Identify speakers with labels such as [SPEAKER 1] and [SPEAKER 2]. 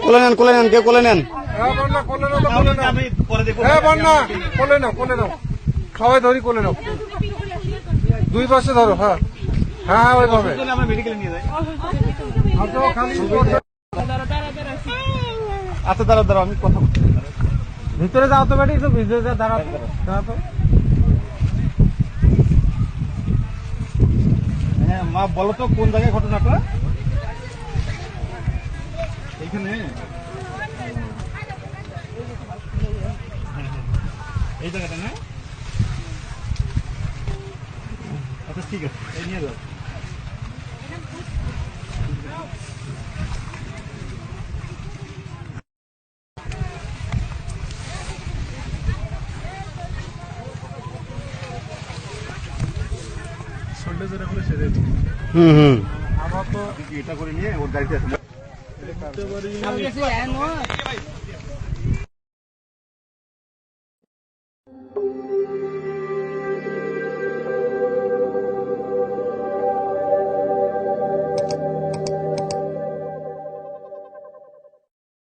[SPEAKER 1] কোলে নেন কেউ কোলে নেন।
[SPEAKER 2] হ্যাঁ বন্যা কোলে নাও তো কোলে নাও। হ্যাঁ বন্যা কোলে নাও সবাই ধরি কোলে নাও, দুই পাশে ধরো। হ্যাঁ হ্যাঁ ওইভাবে
[SPEAKER 1] আচ্ছা দাঁড়াও আমি কথা বলছি।
[SPEAKER 2] ভিতরে যাও তো বেটি, একটু ভিতরে যা, দাঁড়াও তো।
[SPEAKER 1] হ্যাঁ মা বলো তো কোন জায়গায় ঘটনাটা? এইখানে এই জায়গাটা না? আচ্ছা ঠিক আছে, এই নিয়ে যাও। আমরা তো এটা করে নিয়ে ওর গাড়িতে আসবো।